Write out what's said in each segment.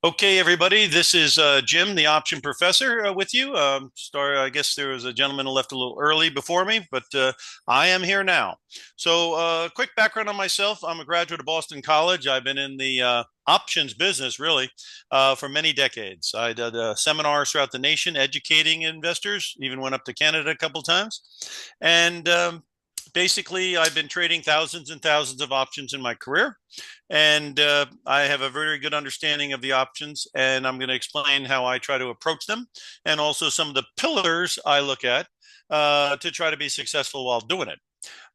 Okay, everybody, this is Jim, the option professor, with you. I guess there was a gentleman who left a little early before me, but I am here now. So, quick background on myself. I'm a graduate of Boston College. I've been in the options business really for many decades. I did seminars throughout the nation educating investors, even went up to Canada a couple times. And basically, I've been trading thousands and thousands of options in my career. And I have a very good understanding of the options, and I'm going to explain how I try to approach them and also some of the pillars I look at to try to be successful while doing it.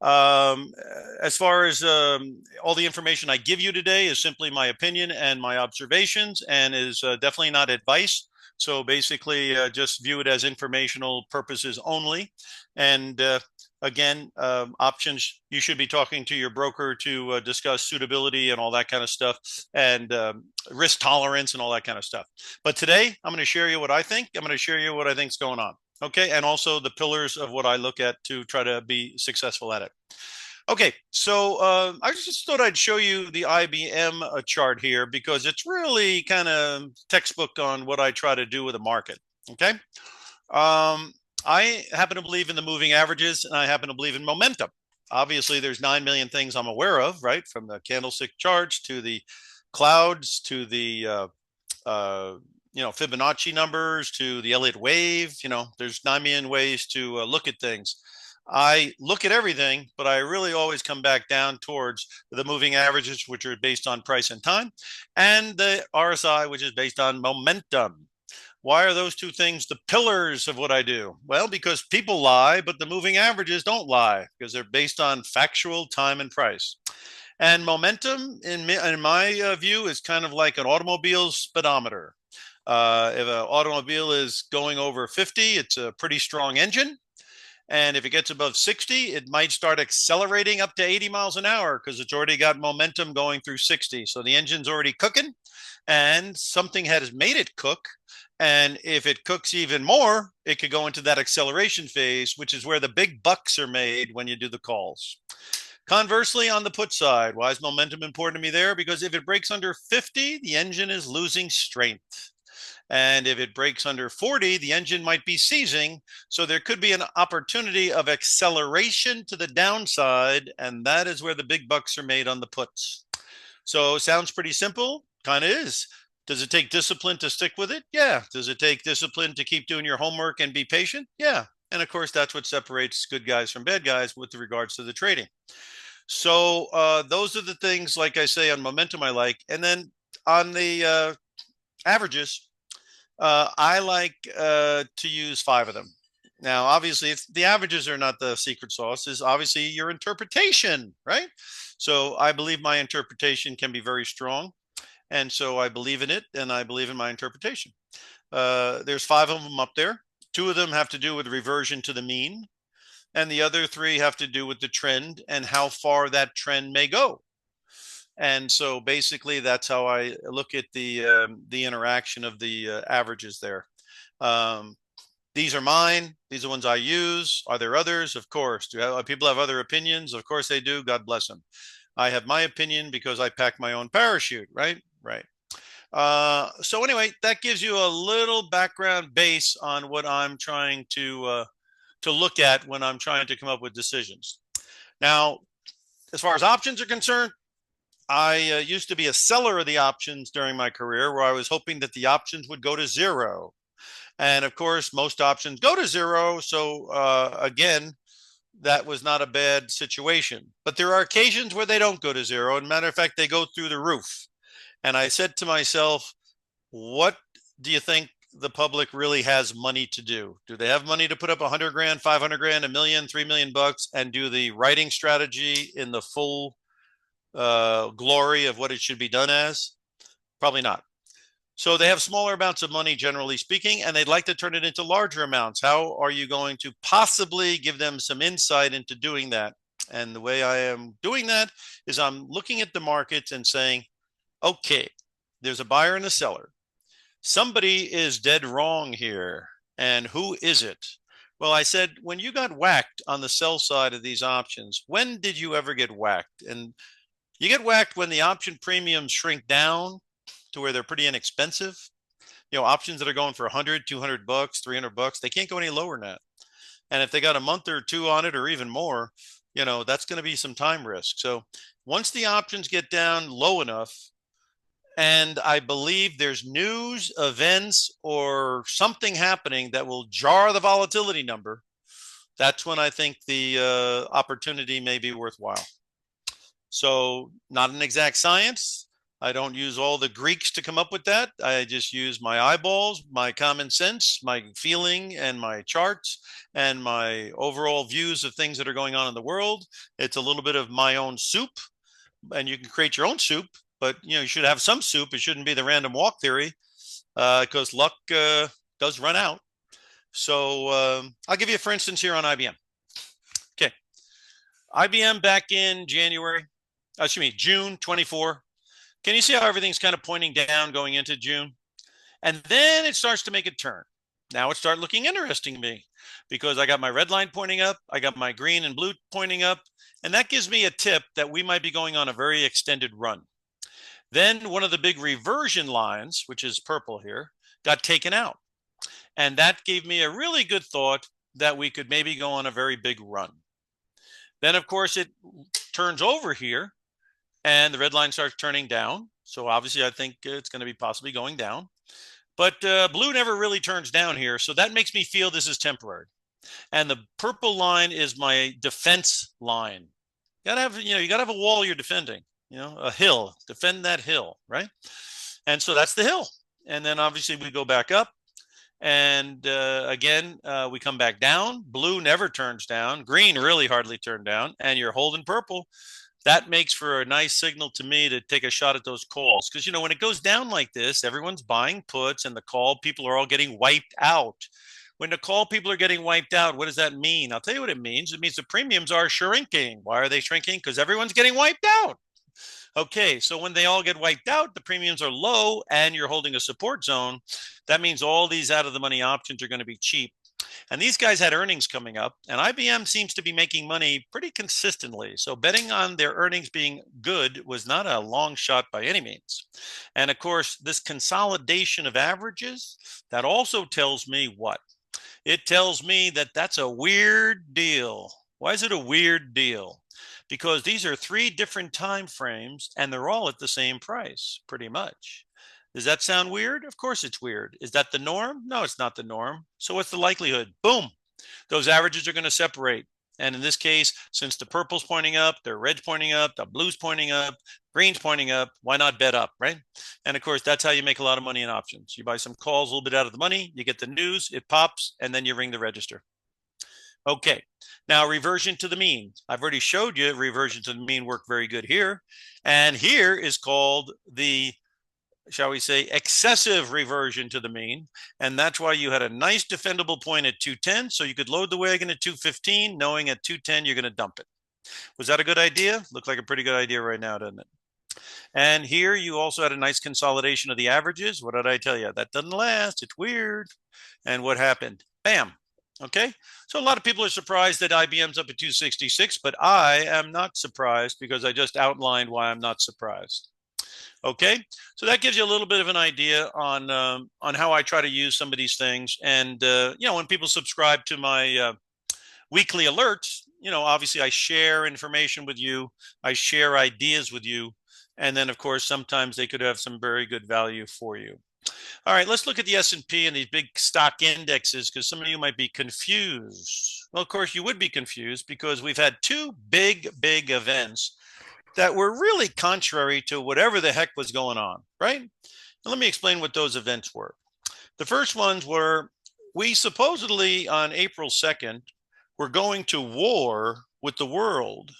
Um, as far as all the information I give you today is simply my opinion and my observations, and is definitely not advice. So basically, just view it as informational purposes only. And again, options, you should be talking to your broker to discuss suitability and all that kind of stuff, and risk tolerance and all that kind of stuff. But today, I'm going to share you what I think. I'm going to share you what I think is going on. Okay, and also the pillars of what I look at to try to be successful at it. Okay, so I just thought I'd show you the IBM chart here because it's really kind of textbook on what I try to do with the market. Okay, I happen to believe in the moving averages, and I happen to believe in momentum. Obviously, there's 9 million things I'm aware of, right? From the candlestick charts to the clouds to the Fibonacci numbers to the Elliott wave. There's 9 million ways to look at things. I look at everything, but I really always come back down towards the moving averages, which are based on price and time, and the RSI, which is based on momentum. Why are those two things the pillars of what I do? Well, because people lie, but the moving averages don't lie because they're based on factual time and price. And momentum, in my view, is kind of like an automobile speedometer. If an automobile is going over 50, it's a pretty strong engine. And if it gets above 60, it might start accelerating up to 80 miles an hour because it's already got momentum going through 60. So the engine's already cooking and something has made it cook. And if it cooks even more, it could go into that acceleration phase, which is where the big bucks are made when you do the calls. Conversely, on the put side, why is momentum important to me there? Because if it breaks under 50, the engine is losing strength. And if it breaks under 40, the engine might be seizing. So there could be an opportunity of acceleration to the downside. And that is where the big bucks are made on the puts. So sounds pretty simple. Kind of is. Does it take discipline to stick with it? Yeah. Does it take discipline to keep doing your homework and be patient? Yeah. And of course, that's what separates good guys from bad guys with regards to the trading. So those are the things, like I say, on momentum I like. And then on the averages, I like to use 5 of them. Now, obviously, if the averages are not the secret sauce, is obviously your interpretation, right? So I believe my interpretation can be very strong. And so I believe in it, and I believe in my interpretation. There's 5 of them up there. 2 of them have to do with reversion to the mean, and the other 3 have to do with the trend and how far that trend may go. And so basically, that's how I look at the interaction of the averages there. Um, these are mine. These are ones I use. Are there others? Of course. Do people have other opinions? Of course they do. God bless them. I have my opinion because I pack my own parachute, right? Right. So anyway, that gives you a little background base on what I'm trying to look at when I'm trying to come up with decisions. Now, as far as options are concerned, I used to be a seller of the options during my career where I was hoping that the options would go to zero. And of course, most options go to zero. So again, that was not a bad situation. But there are occasions where they don't go to zero. And matter of fact, they go through the roof. And I said to myself, what do you think the public really has money to do? Do they have money to put up 100 grand, 500 grand, a million, 3 million bucks, and do the writing strategy in the full glory of what it should be done as? Probably not. So they have smaller amounts of money, generally speaking, and they'd like to turn it into larger amounts. How are you going to possibly give them some insight into doing that? And the way I am doing that is I'm looking at the markets and saying, okay, there's a buyer and a seller. Somebody is dead wrong here. And who is it? Well, I said, when you got whacked on the sell side of these options, when did you ever get whacked? And you get whacked when the option premiums shrink down to where they're pretty inexpensive. Options that are going for 100, 200 bucks, 300 bucks, they can't go any lower than that. And if they got a month or two on it or even more, that's going to be some time risk. So once the options get down low enough, and I believe there's news, events, or something happening that will jar the volatility number, that's when I think the opportunity may be worthwhile. So not an exact science. I don't use all the Greeks to come up with that. I just use my eyeballs, my common sense, my feeling, and my charts, and my overall views of things that are going on in the world. It's a little bit of my own soup, and you can create your own soup, but you should have some soup. It shouldn't be the random walk theory, because luck does run out. So I'll give you, for instance, here on IBM. Okay. IBM back in June 24. Can you see how everything's kind of pointing down going into June? And then it starts to make a turn. Now it started looking interesting to me because I got my red line pointing up. I got my green and blue pointing up. And that gives me a tip that we might be going on a very extended run. Then one of the big reversion lines, which is purple here, got taken out. And that gave me a really good thought that we could maybe go on a very big run. Then, of course, it turns over here and the red line starts turning down. So obviously, I think it's going to be possibly going down. But blue never really turns down here. So that makes me feel this is temporary. And the purple line is my defense line. You gotta have a wall you're defending, a hill, defend that hill, right? And so that's the hill. And then obviously we go back up. And again, we come back down. Blue never turns down. Green really hardly turned down. And you're holding purple. That makes for a nice signal to me to take a shot at those calls. Because, when it goes down like this, everyone's buying puts and the call people are all getting wiped out. When the call people are getting wiped out, what does that mean? I'll tell you what it means. It means the premiums are shrinking. Why are they shrinking? Because everyone's getting wiped out. Okay, so when they all get wiped out, the premiums are low and you're holding a support zone. That means all these out of the money options are going to be cheap. And these guys had earnings coming up, and IBM seems to be making money pretty consistently. So betting on their earnings being good was not a long shot by any means. And of course, this consolidation of averages, that also tells me what? It tells me that that's a weird deal. Why is it a weird deal? Because these are 3 different time frames, and they're all at the same price, pretty much. Does that sound weird? Of course it's weird. Is that the norm? No, it's not the norm. So what's the likelihood? Boom. Those averages are going to separate. And in this case, since the purple's pointing up, the red's pointing up, the blue's pointing up, green's pointing up, why not bet up, right? And of course, that's how you make a lot of money in options. You buy some calls a little bit out of the money, you get the news, it pops, and then you ring the register. Okay, now reversion to the mean. I've already showed you reversion to the mean worked very good here. And here is called the, shall we say, excessive reversion to the mean. And that's why you had a nice defendable point at 210. So you could load the wagon at 215, knowing at 210 you're going to dump it. Was that a good idea? Looked like a pretty good idea right now, doesn't it? And here you also had a nice consolidation of the averages. What did I tell you? That doesn't last. It's weird. And what happened? Bam. Okay. So a lot of people are surprised that IBM's up at 266, but I am not surprised because I just outlined why I'm not surprised. Okay, so that gives you a little bit of an idea on how I try to use some of these things. And when people subscribe to my weekly alerts, obviously I share information with you, I share ideas with you, and then of course sometimes they could have some very good value for you. All right, let's look at the S&P and these big stock indexes because some of you might be confused. Well, of course you would be confused because we've had 2 big events that were really contrary to whatever the heck was going on, right? And let me explain what those events were. The first ones were, we supposedly on April 2nd were going to war with the world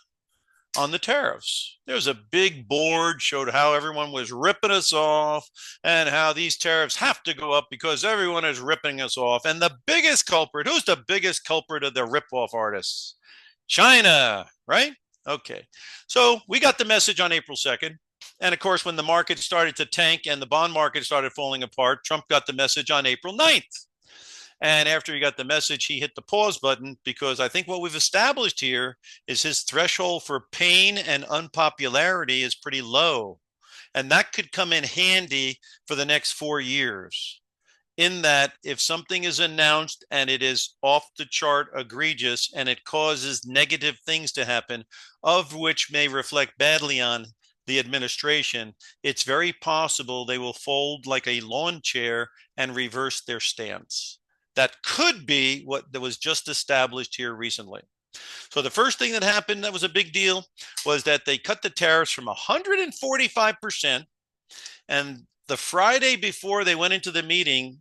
on the tariffs. There was a big board, showed how everyone was ripping us off and how these tariffs have to go up because everyone is ripping us off. And the biggest culprit, who's the biggest culprit of the rip-off artists? China, right? Okay, so we got the message on April 2nd. And of course, when the market started to tank and the bond market started falling apart, Trump got the message on April 9th. And after he got the message, he hit the pause button because I think what we've established here is his threshold for pain and unpopularity is pretty low. And that could come in handy for the next 4 years. In that, if something is announced and it is off the chart egregious and it causes negative things to happen, of which may reflect badly on the administration, it's very possible they will fold like a lawn chair and reverse their stance. That could be what was just established here recently. So the first thing that happened that was a big deal was that they cut the tariffs from 145%. And the Friday before they went into the meeting,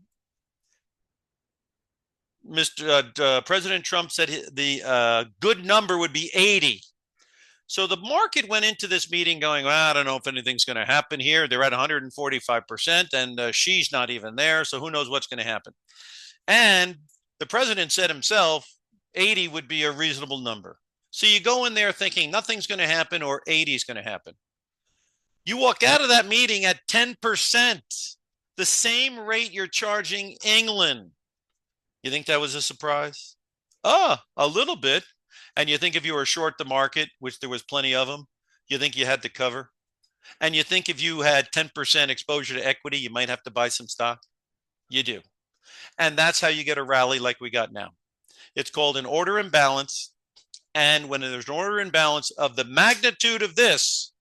President Trump said the good number would be 80. So the market went into this meeting going, well, I don't know if anything's going to happen here. They're at 145%, and Xi's not even there. So who knows what's going to happen? And the president said himself, 80 would be a reasonable number. So you go in there thinking nothing's going to happen or 80 is going to happen. You walk out of that meeting at 10%, the same rate you're charging England. You think that was a surprise? A little bit. And you think if you were short the market, which there was plenty of them, you think you had to cover? And you think if you had 10% exposure to equity, you might have to buy some stock? You do. And that's how you get a rally like we got now. It's called an order imbalance. And when there's an order imbalance of the magnitude of this,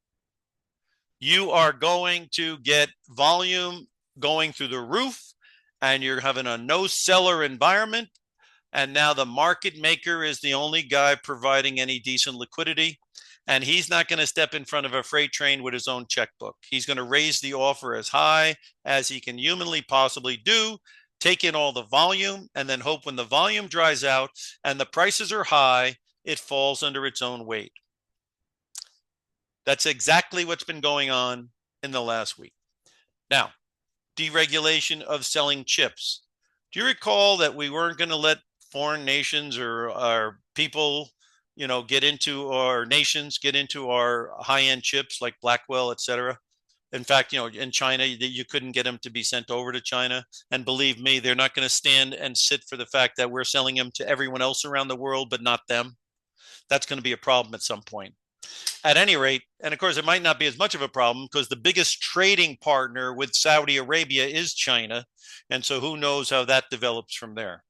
you are going to get volume going through the roof, and you're having a no seller environment. And now the market maker is the only guy providing any decent liquidity. And he's not going to step in front of a freight train with his own checkbook. He's going to raise the offer as high as he can humanly possibly do, take in all the volume, and then hope when the volume dries out and the prices are high, it falls under its own weight. That's exactly what's been going on in the last week. Now, deregulation of selling chips. Do you recall that we weren't going to let foreign nations or our people, get into our nations, get into our high-end chips like Blackwell, et cetera? In fact, in China, you couldn't get them to be sent over to China. And believe me, they're not going to stand and sit for the fact that we're selling them to everyone else around the world, but not them. That's going to be a problem at some point. At any rate, and of course, it might not be as much of a problem because the biggest trading partner with Saudi Arabia is China. And so who knows how that develops from there.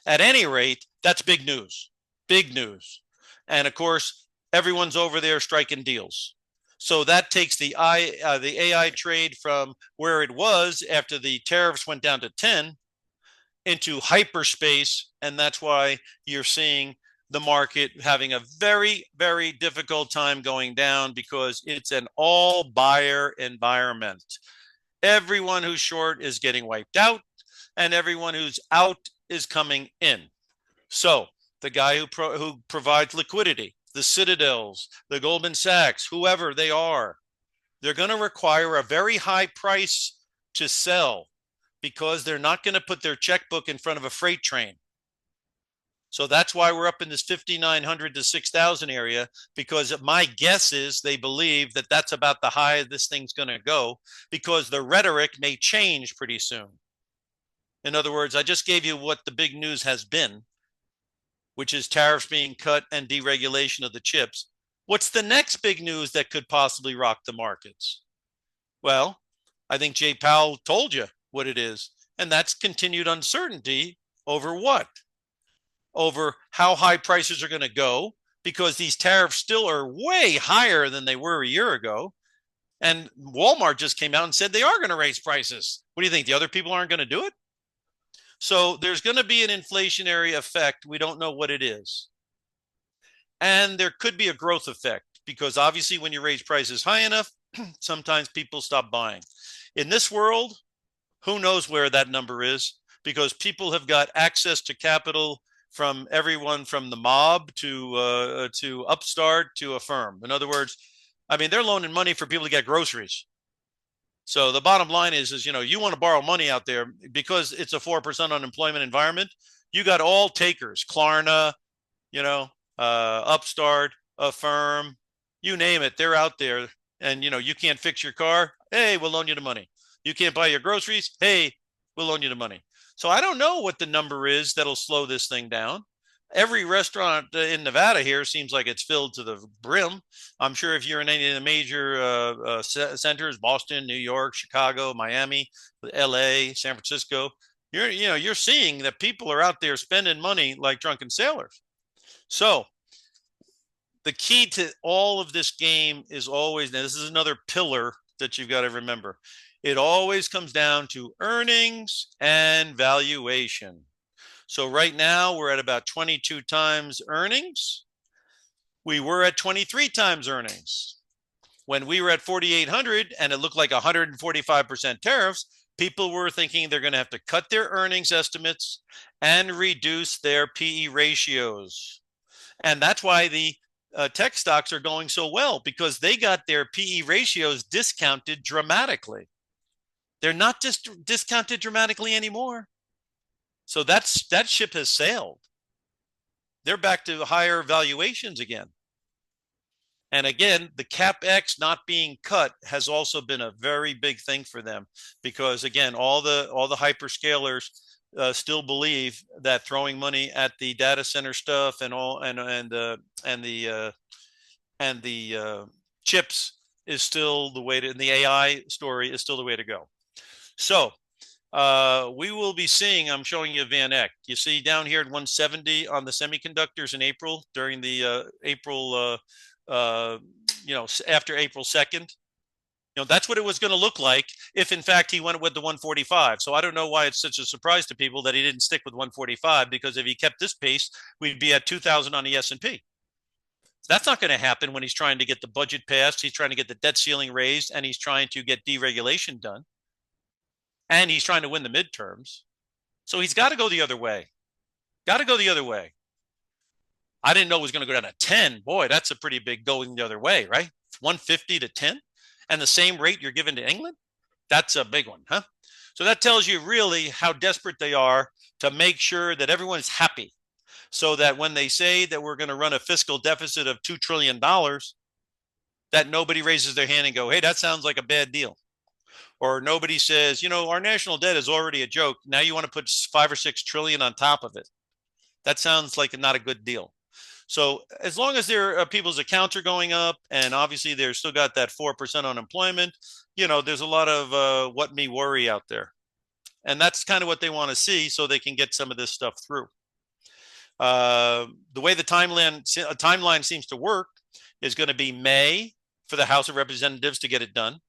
At any rate, that's big news, big news. And of course, everyone's over there striking deals. So that takes the AI trade from where it was after the tariffs went down to 10 into hyperspace. And that's why you're seeing the market having a very, very difficult time going down because it's an all buyer environment. Everyone who's short is getting wiped out, and everyone who's out is coming in. So the guy who provides liquidity, the Citadels, the Goldman Sachs, whoever they are, they're going to require a very high price to sell because they're not going to put their checkbook in front of a freight train. So that's why we're up in this 5,900 to 6,000 area, because my guess is they believe that that's about the high this thing's going to go, because the rhetoric may change pretty soon. In other words, I just gave you what the big news has been, which is tariffs being cut and deregulation of the chips. What's the next big news that could possibly rock the markets? Well, I think Jay Powell told you what it is, and that's continued uncertainty over what? Over how high prices are going to go, because these tariffs still are way higher than they were a year ago. And Walmart just came out and said they are going to raise prices. What do you think? The other people aren't going to do it? So there's going to be an inflationary effect. We don't know what it is. And there could be a growth effect, because obviously when you raise prices high enough, sometimes people stop buying. In this world, who knows where that number is, because people have got access to capital from everyone from the mob to upstart to a firm. In other words, I mean, they're loaning money for people to get groceries. So the bottom line is you want to borrow money out there because it's a 4% unemployment environment. You got all takers, Klarna, Upstart, Affirm, you name it, they're out there. And, you can't fix your car. Hey, we'll loan you the money. You can't buy your groceries. Hey, we'll loan you the money. So I don't know what the number is that'll slow this thing down, Every restaurant in Nevada here seems like it's filled to the brim. I'm sure if you're in any of the major centers, Boston, New York, Chicago, Miami, LA, San Francisco, you're seeing that people are out there spending money like drunken sailors. So the key to all of this game is always, now this is another pillar that you've got to remember. It always comes down to earnings and valuation. So right now we're at about 22 times earnings. We were at 23 times earnings. When we were at 4,800 and it looked like 145% tariffs, people were thinking they're going to have to cut their earnings estimates and reduce their PE ratios. And that's why the tech stocks are going so well, because they got their PE ratios discounted dramatically. They're not just discounted dramatically anymore. So that ship has sailed. They're back to higher valuations again. And again, the CapEx not being cut has also been a very big thing for them, because again, all the hyperscalers still believe that throwing money at the data center stuff and all and the chips is still the way to, and the AI story is still the way to go. So we will be seeing, I'm showing you Van Eck. You see down here at 170 on the semiconductors in April, during the April, after April 2nd. That's what it was going to look like if, in fact, he went with the 145. So I don't know why it's such a surprise to people that he didn't stick with 145, because if he kept this pace, we'd be at 2,000 on the S&P. That's not going to happen when he's trying to get the budget passed, he's trying to get the debt ceiling raised, and he's trying to get deregulation done, and he's trying to win the midterms. So he's got to go the other way. Got to go the other way. I didn't know it was going to go down to 10. Boy, that's a pretty big going the other way, right? 150 to 10, and the same rate you're giving to England. That's a big one, huh? So that tells you really how desperate they are to make sure that everyone's happy, so that when they say that we're going to run a fiscal deficit of $2 trillion, that nobody raises their hand and go, hey, that sounds like a bad deal. Or nobody says, our national debt is already a joke. Now you want to put 5 or 6 trillion on top of it. That sounds like not a good deal. So as long as people's accounts are going up, and obviously they're still got that 4% unemployment, there's a lot of what me worry out there. And that's kind of what they want to see, so they can get some of this stuff through. The way the timeline seems to work is going to be May for the House of Representatives to get it done,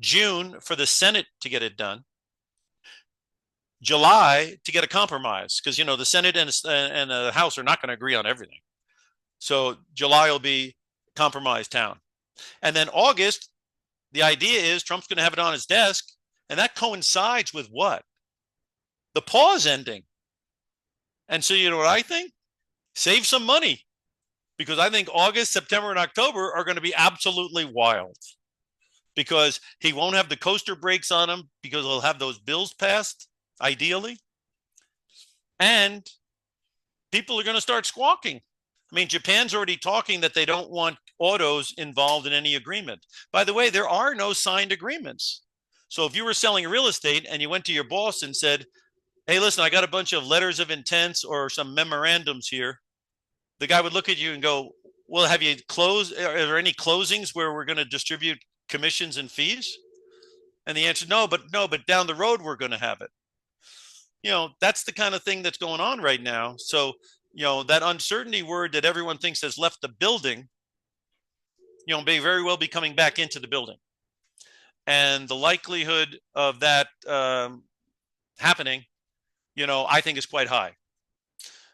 June for the Senate to get it done, July to get a compromise, because the Senate and the House are not going to agree on everything. So July will be compromise town. And then August, the idea is Trump's going to have it on his desk, and that coincides with what? The pause ending. And so you know what I think? Save some money, because I think August, September, and October are going to be absolutely wild, because he won't have the coaster brakes on him, because he'll have those bills passed, ideally. And people are going to start squawking. I mean, Japan's already talking that they don't want autos involved in any agreement. By the way, there are no signed agreements. So if you were selling real estate and you went to your boss and said, hey, listen, I got a bunch of letters of intents or some memorandums here, the guy would look at you and go, well, have you closed? Are there any closings where we're going to distribute commissions and fees? And the answer, no, but down the road, we're going to have it. That's the kind of thing that's going on right now. So, that uncertainty word that everyone thinks has left the building, may very well be coming back into the building. And the likelihood of that happening, I think is quite high.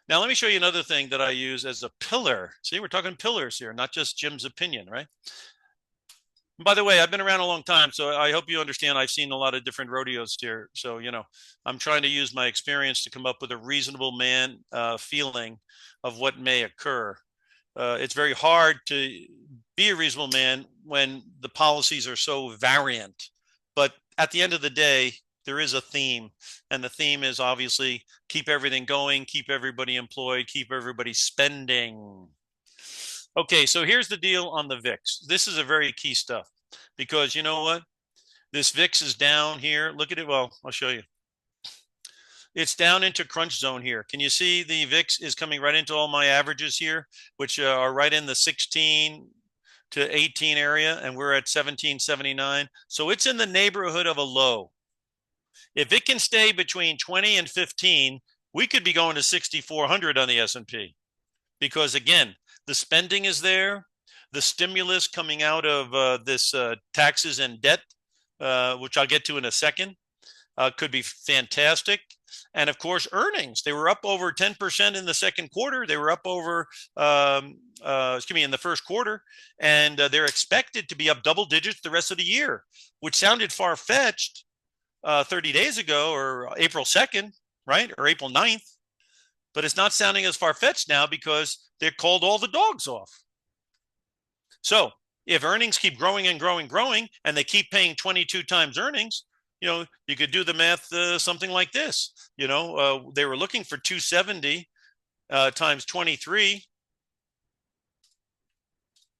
Now, let me show you another thing that I use as a pillar. See, we're talking pillars here, not just Jim's opinion, right? By the way, I've been around a long time, so I hope you understand I've seen a lot of different rodeos here. So, I'm trying to use my experience to come up with a reasonable man feeling of what may occur. It's very hard to be a reasonable man when the policies are so variant. But at the end of the day, there is a theme. And the theme is obviously keep everything going, keep everybody employed, keep everybody spending. Okay, so here's the deal on the VIX. This is a very key stuff, because you know what? This VIX is down here. Look at it. Well, I'll show you. it's down into crunch zone here. Can you see the VIX is coming right into all my averages here, which are right in the 16 to 18 area, and we're at 1779. So it's in the neighborhood of a low. If it can stay between 20 and 15, we could be going to 6,400 on the S&P, because again, the spending is there. The stimulus coming out of this taxes and debt, which I'll get to in a second, could be fantastic. And of course, earnings. They were up over 10% in the second quarter. They were up over, in the first quarter. And they're expected to be up double digits the rest of the year, which sounded far-fetched 30 days ago, or April 2nd, right? Or April 9th. But it's not sounding as far-fetched now because they called all the dogs off. So if earnings keep growing and growing, and they keep paying 22 times earnings, you could do the math something like this. They were looking for 270 times 23,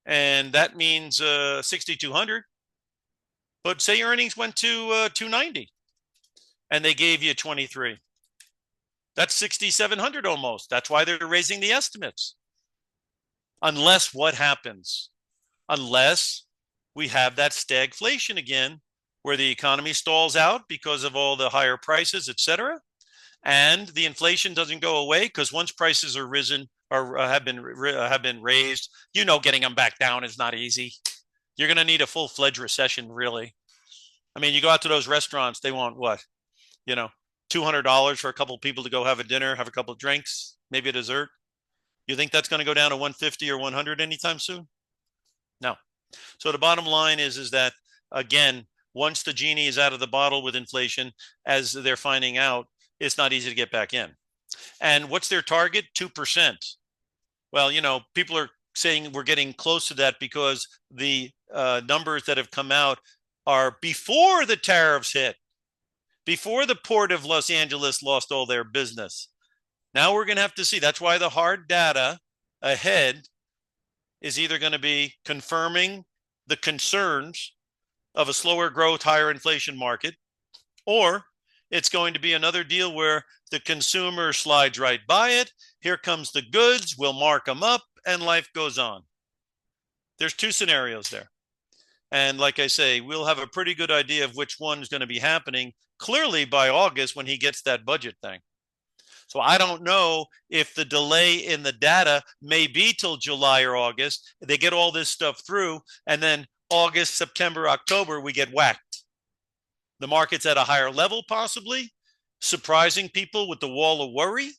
and that means 6,200. But say earnings went to 290, and they gave you 23. That's 6,700 almost. That's why they're raising the estimates. Unless what happens? Unless we have that stagflation again, where the economy stalls out because of all the higher prices, et cetera, and the inflation doesn't go away, because once prices are risen or have been raised, getting them back down is not easy. You're going to need a full-fledged recession, really. I mean, you go out to those restaurants, they want what? $200 for a couple of people to go have a dinner, have a couple of drinks, maybe a dessert. You think that's going to go down to 150 or 100 anytime soon? No. So the bottom line is that, again, once the genie is out of the bottle with inflation, as they're finding out, it's not easy to get back in. And what's their target? 2%. Well, people are saying we're getting close to that because the numbers that have come out are before the tariffs hit, before the port of Los Angeles lost all their business. Now we're going to have to see. That's why the hard data ahead is either going to be confirming the concerns of a slower growth, higher inflation market, or it's going to be another deal where the consumer slides right by it. Here comes the goods, we'll mark them up, and life goes on. There's two scenarios there. And like I say, we'll have a pretty good idea of which one is going to be happening clearly by August, when he gets that budget thing. So I don't know if the delay in the data may be till July or August. They get all this stuff through, and then August, September, October, we get whacked. The market's at a higher level, possibly, surprising people with the wall of worry.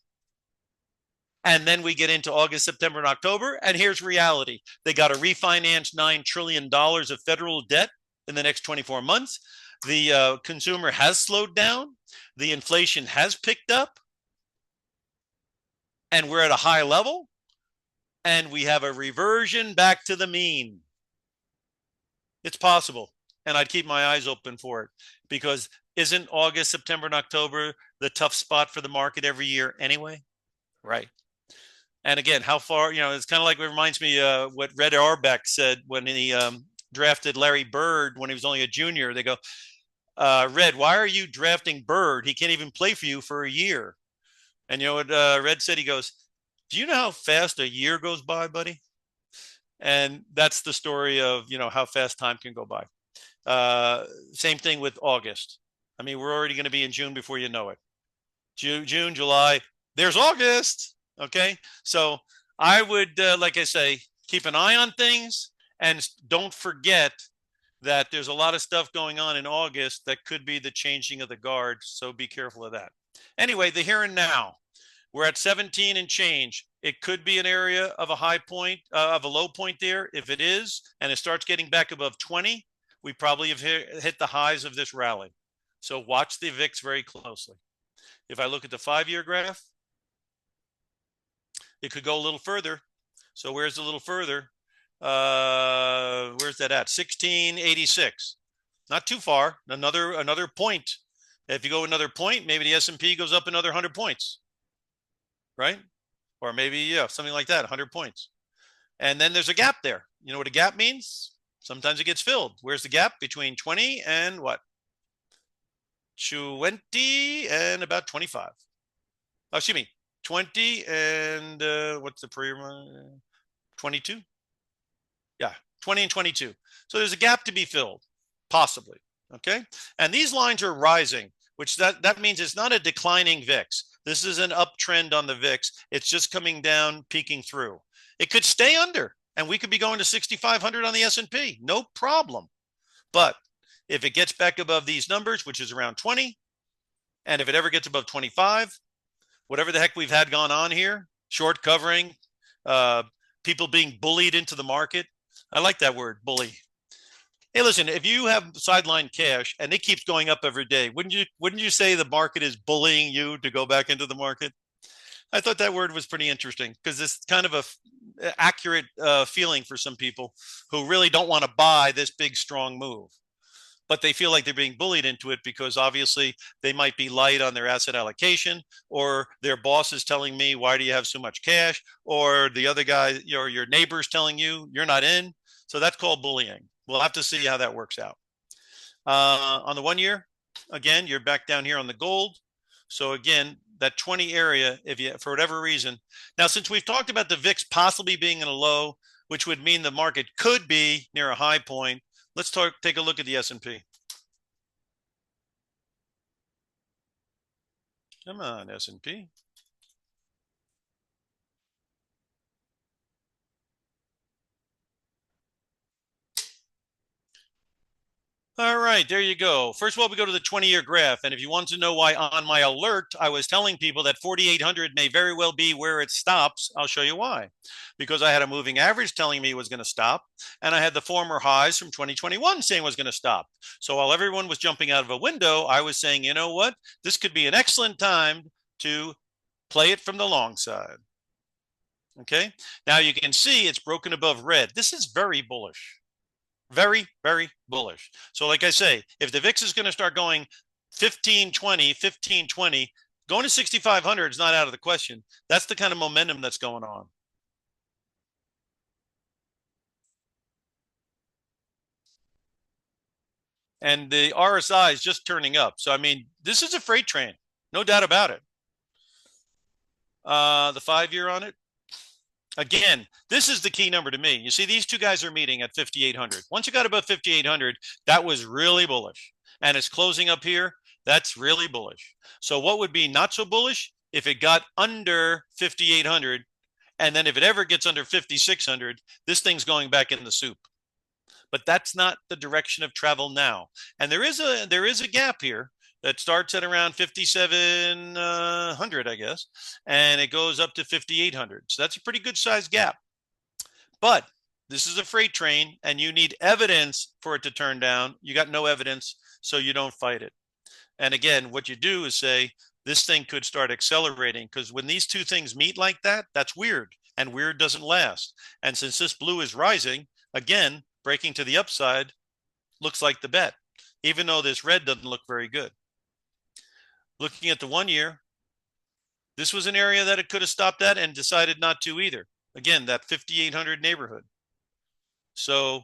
And then we get into August, September, and October, and here's reality. They got to refinance $9 trillion of federal debt in the next 24 months. The consumer has slowed down. The inflation has picked up. And we're at a high level. And we have a reversion back to the mean. It's possible. And I'd keep my eyes open for it, because isn't August, September, and October the tough spot for the market every year anyway? Right. And again, how far, it's kind of like, it reminds me what Red Auerbach said when he drafted Larry Bird when he was only a junior. They go, Red, why are you drafting Bird? He can't even play for you for a year. And you know what Red said? He goes, do you know how fast a year goes by, buddy? And that's the story of, how fast time can go by. Same thing with August. I mean, we're already going to be in June before you know it. June, July, there's August. Okay. So I would, like I say, keep an eye on things, and don't forget that there's a lot of stuff going on in August that could be the changing of the guard. So be careful of that. Anyway, the here and now, we're at 17 and change. It could be an area of a high point, of a low point there. If it is, and it starts getting back above 20, we probably have hit the highs of this rally. So watch the VIX very closely. If I look at the 5-year graph, it could go a little further. So where's a little further? Where's that at? 1686. Not too far. Another point. If you go another point, maybe the S&P goes up another 100 points. Right? Or maybe, something like that, 100 points. And then there's a gap there. You know what a gap means? Sometimes it gets filled. Where's the gap? Between 20 and what? 20 and about 25. Oh, excuse me, 20 and what's the pre 22? Yeah, 20 and 22. So there's a gap to be filled, possibly. Okay. And these lines are rising, which that means it's not a declining VIX. This is an uptrend on the VIX. It's just coming down, peeking through. It could stay under, and we could be going to 6,500 on the S&P. No problem. But if it gets back above these numbers, which is around 20, and if it ever gets above 25, whatever the heck we've had gone on here, short covering, uh, people being bullied into the market. I like that word, bully. Hey, listen, if you have sideline cash and it keeps going up every day, wouldn't you say the market is bullying you to go back into the market? I thought that word was pretty interesting because it's kind of a accurate feeling for some people who really don't want to buy this big strong move, but they feel like they're being bullied into it because obviously they might be light on their asset allocation, or their boss is telling me, why do you have so much cash? Or the other guy, your neighbor's telling you you're not in. So that's called bullying. We'll have to see how that works out. On the 1 year, again, you're back down here on the gold. So again, that 20 area, if you, for whatever reason, now since we've talked about the VIX possibly being in a low, which would mean the market could be near a high point, let's take a look at the S&P. Come on, S&P. All right, there you go. First of all, we go to the 20-year graph. And if you want to know why on my alert, I was telling people that 4,800 may very well be where it stops, I'll show you why. Because I had a moving average telling me it was going to stop. And I had the former highs from 2021 saying it was going to stop. So while everyone was jumping out of a window, I was saying, you know what? This could be an excellent time to play it from the long side. Okay. Now you can see it's broken above red. This is very bullish. Very, very bullish. So like I say, if the VIX is going to start going 1520, 1520, going to 6,500 is not out of the question. That's the kind of momentum that's going on. And the RSI is just turning up. So, I mean, this is a freight train. No doubt about it. The 5 year on it. Again, this is the key number to me. You see, these two guys are meeting at 5,800. Once you got above 5,800, that was really bullish. And it's closing up here. That's really bullish. So what would be not so bullish if it got under 5,800? And then if it ever gets under 5,600, this thing's going back in the soup. But that's not the direction of travel now. And there is a gap here that starts at around 5,700, I guess, and it goes up to 5,800. So that's a pretty good sized gap. But this is a freight train, and you need evidence for it to turn down. You got no evidence, so you don't fight it. And again, what you do is say, this thing could start accelerating, because when these two things meet like that, that's weird, and weird doesn't last. And since this blue is rising, again, breaking to the upside looks like the bet, even though this red doesn't look very good. Looking at the 1 year, this was an area that it could have stopped at and decided not to either. Again, that 5,800 neighborhood. So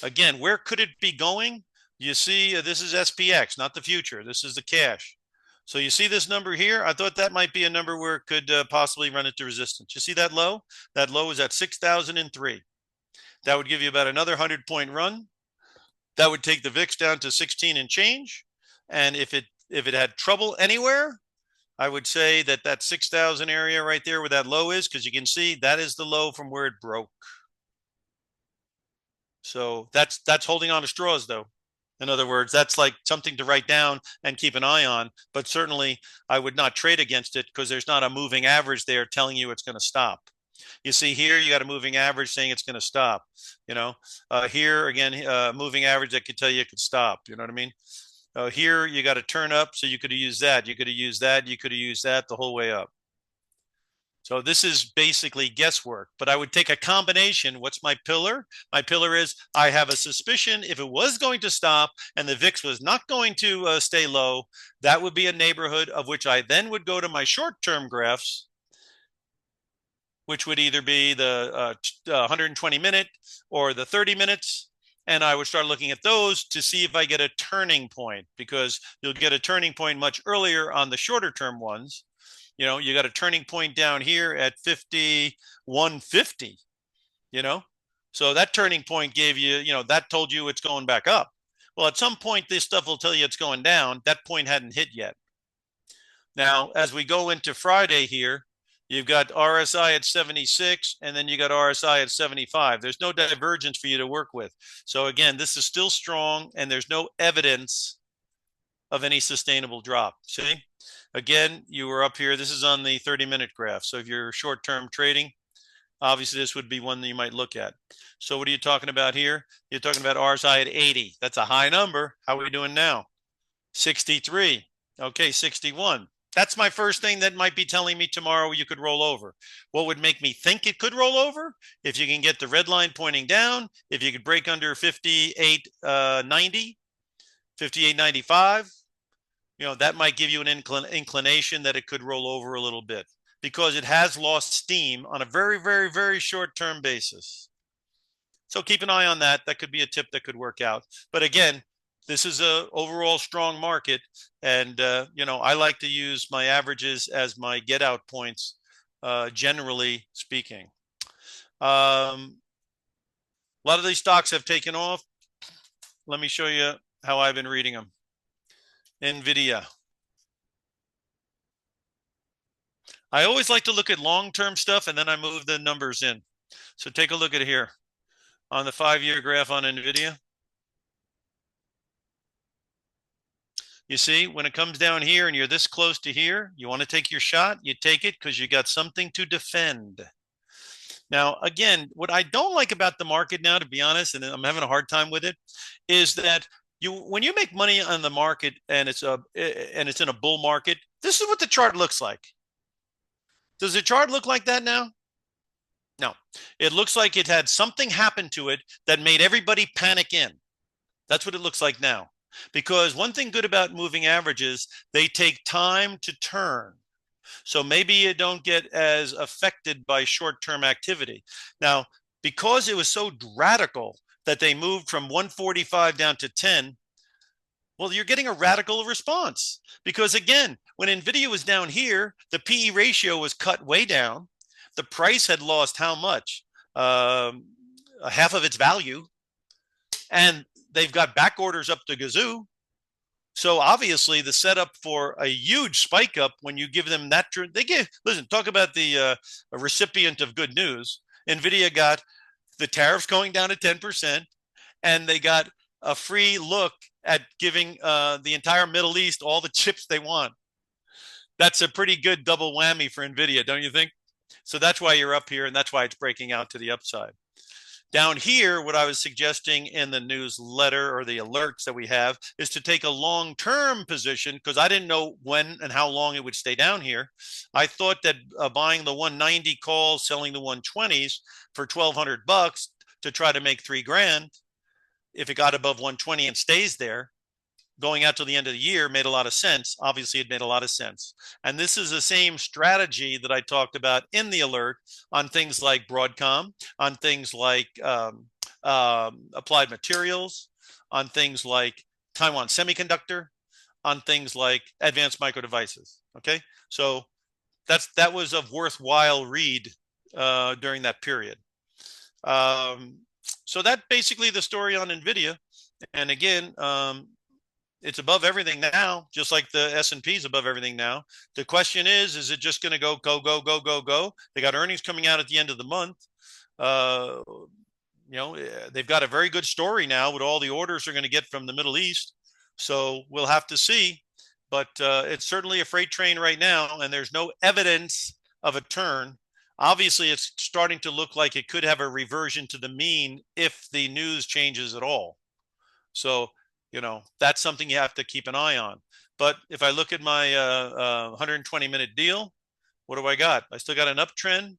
again, where could it be going? You see, this is SPX, not the future. This is the cash. So you see this number here? I thought that might be a number where it could possibly run into resistance. You see that low? That low is at 6,003. That would give you about another 100-point run. That would take the VIX down to 16 and change. And if it had trouble anywhere, I would say that 6,000 area right there where that low is, because you can see that is the low from where it broke. So that's holding on to straws, though. In other words, that's like something to write down and keep an eye on. But certainly, I would not trade against it because there's not a moving average there telling you it's going to stop. You see here, you got a moving average saying it's going to stop. Here again, moving average that could tell you it could stop. You know what I mean? Here you got to turn up, so you could have used that. You could have used that. You could have used that the whole way up. So this is basically guesswork, but I would take a combination. What's my pillar? My pillar is I have a suspicion if it was going to stop and the VIX was not going to stay low, that would be a neighborhood of which I then would go to my short-term graphs, which would either be the 120 minute or the 30 minutes. And I would start looking at those to see if I get a turning point, because you'll get a turning point much earlier on the shorter term ones. You got a turning point down here at 51.50, you know? So that turning point gave you, that told you it's going back up. Well, at some point, this stuff will tell you it's going down. That point hadn't hit yet. Now, as we go into Friday here, you've got RSI at 76, and then you got RSI at 75. There's no divergence for you to work with. So again, this is still strong, and there's no evidence of any sustainable drop. See? Again, you were up here. This is on the 30-minute graph. So if you're short-term trading, obviously this would be one that you might look at. So what are you talking about here? You're talking about RSI at 80. That's a high number. How are we doing now? 63. Okay, 61. That's my first thing that might be telling me tomorrow you could roll over. What would make me think it could roll over? If you can get the red line pointing down, if you could break under 58.90, 58.95, that might give you an inclination that it could roll over a little bit, because it has lost steam on a very, very, very short-term basis. So keep an eye on that. That could be a tip that could work out. But again, this is a overall strong market, and I like to use my averages as my get out points, generally speaking. A lot of these stocks have taken off. Let me show you how I've been reading them. NVIDIA. I always like to look at long-term stuff, and then I move the numbers in. So take a look at it here on the 5-year graph on NVIDIA. You see, when it comes down here and you're this close to here, you want to take your shot, you take it because you got something to defend. Now, again, what I don't like about the market now, to be honest, and I'm having a hard time with it, is that when you make money on the market and it's in a bull market, this is what the chart looks like. Does the chart look like that now? No. It looks like it had something happen to it that made everybody panic in. That's what it looks like now. Because one thing good about moving averages, they take time to turn. So maybe you don't get as affected by short-term activity. Now, because it was so radical that they moved from 145 down to 10, well, you're getting a radical response. Because again, when NVIDIA was down here, the PE ratio was cut way down. The price had lost how much? Half of its value. And they've got back orders up to gazoo. So obviously the setup for a huge spike up when you give them that, listen, talk about the recipient of good news. NVIDIA got the tariffs going down to 10%, and they got a free look at giving the entire Middle East all the chips they want. That's a pretty good double whammy for NVIDIA, don't you think? So that's why you're up here, and that's why it's breaking out to the upside. Down here, what I was suggesting in the newsletter or the alerts that we have is to take a long-term position, because I didn't know when and how long it would stay down here. I thought that buying the 190 calls, selling the 120s for $1,200 to try to make $3,000, if it got above 120 and stays there, going out to the end of the year made a lot of sense. Obviously, it made a lot of sense. And this is the same strategy that I talked about in the alert on things like Broadcom, on things like Applied Materials, on things like Taiwan Semiconductor, on things like Advanced Micro Devices. Okay, so that was a worthwhile read during that period. So that's basically the story on NVIDIA. And again, it's above everything now, just like the S&P is above everything now. The question is it just going to go? They got earnings coming out at the end of the month. They've got a very good story now with all the orders they're going to get from the Middle East. So we'll have to see. But it's certainly a freight train right now, and there's no evidence of a turn. Obviously, it's starting to look like it could have a reversion to the mean if the news changes at all. So, that's something you have to keep an eye on. But if I look at my 120-minute deal, what do I got? I still got an uptrend,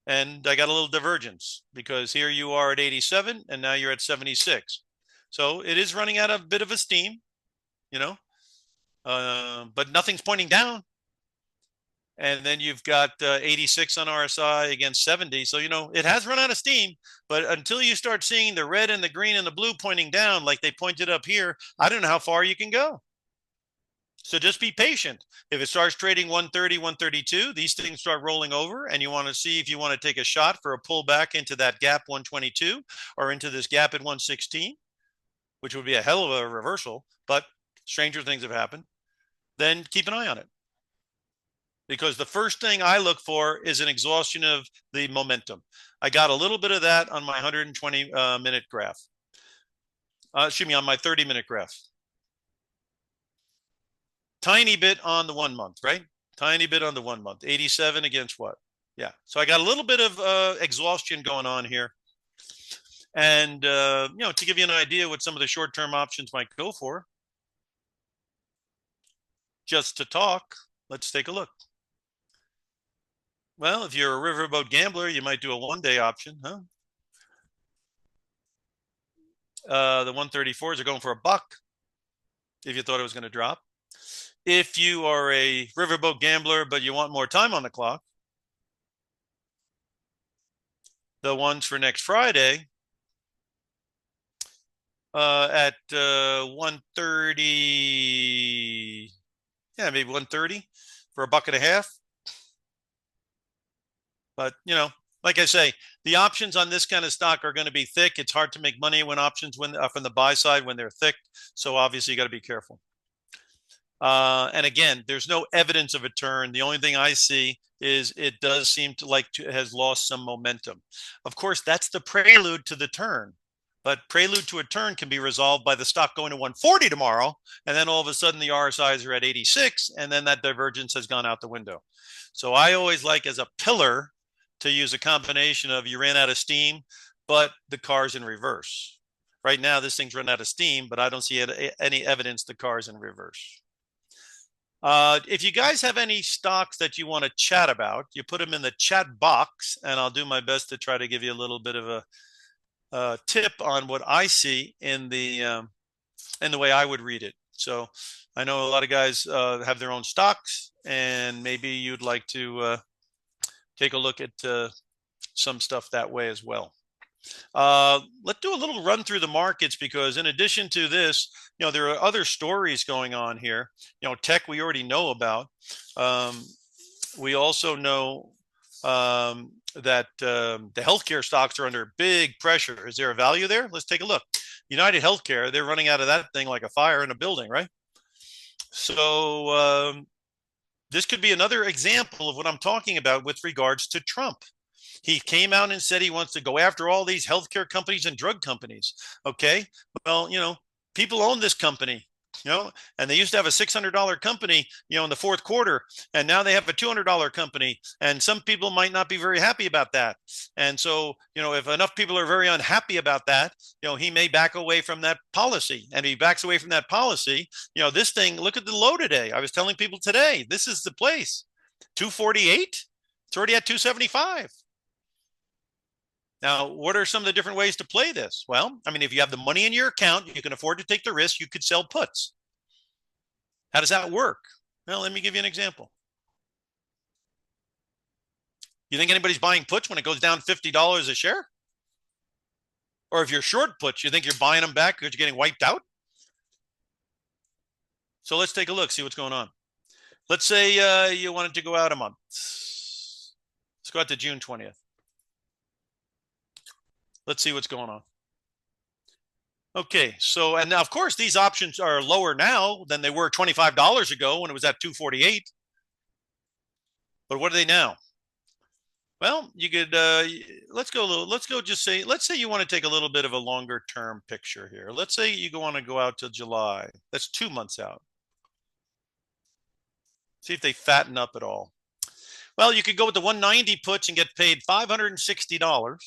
and I got a little divergence, because here you are at 87, and now you're at 76. So it is running out of a bit of a steam, but nothing's pointing down. And then you've got 86 on RSI against 70. So, it has run out of steam, but until you start seeing the red and the green and the blue pointing down, like they pointed up here, I don't know how far you can go. So just be patient. If it starts trading 130, 132, these things start rolling over, and you want to see if you want to take a shot for a pullback into that gap 122 or into this gap at 116, which would be a hell of a reversal, but stranger things have happened. Then keep an eye on it. Because the first thing I look for is an exhaustion of the momentum. I got a little bit of that on my 120 minute graph. On my 30-minute graph. Tiny bit on the 1 month, right? Tiny bit on the 1 month. 87 against what? Yeah. So I got a little bit of exhaustion going on here. And, to give you an idea what some of the short-term options might go for, just to talk, let's take a look. Well, if you're a riverboat gambler, you might do a one-day option, huh? The 134s are going for $1 if you thought it was going to drop. If you are a riverboat gambler, but you want more time on the clock, the ones for next Friday at 130, yeah, maybe 130 for $1.50. But, like I say, the options on this kind of stock are going to be thick. It's hard to make money when options from the buy side when they're thick. So obviously you got to be careful. And again, there's no evidence of a turn. The only thing I see is it does seem to has lost some momentum. Of course, that's the prelude to the turn. But prelude to a turn can be resolved by the stock going to 140 tomorrow, and then all of a sudden the RSIs are at 86, and then that divergence has gone out the window. So I always like as a pillar to use a combination of you ran out of steam, but the car's in reverse. Right now, this thing's run out of steam, but I don't see any evidence the car's in reverse. If you guys have any stocks that you want to chat about, you put them in the chat box, and I'll do my best to try to give you a little bit of a tip on what I see in the way I would read it. So I know a lot of guys have their own stocks, and maybe you'd like to take a look at some stuff that way as well. Let's do a little run through the markets, because in addition to this, there are other stories going on here. Tech we already know about. We also know that the healthcare stocks are under big pressure. Is there a value there? Let's take a look. United Healthcare, they're running out of that thing like a fire in a building, right? So this could be another example of what I'm talking about with regards to Trump. He came out and said he wants to go after all these healthcare companies and drug companies. Okay. Well, people own this company, and they used to have a $600 company, in the fourth quarter, and now they have a $200 company, and some people might not be very happy about that. And so, if enough people are very unhappy about that, he may back away from that policy. And if he backs away from that policy, this thing, look at the low today. I was telling people today, this is the place, 248. It's already at 275. Now, what are some of the different ways to play this? Well, if you have the money in your account, you can afford to take the risk, you could sell puts. How does that work? Well, let me give you an example. You think anybody's buying puts when it goes down $50 a share? Or if you're short puts, you think you're buying them back because you're getting wiped out? So let's take a look, see what's going on. Let's say you wanted to go out a month. Let's go out to June 20th. Let's see what's going on. Okay, so, and now, of course, these options are lower now than they were $25 ago when it was at 248. But what are they now? Well, you could, let's say you want to take a little bit of a longer term picture here. Let's say you want to go out to July. That's 2 months out. See if they fatten up at all. Well, you could go with the 190 puts and get paid $560.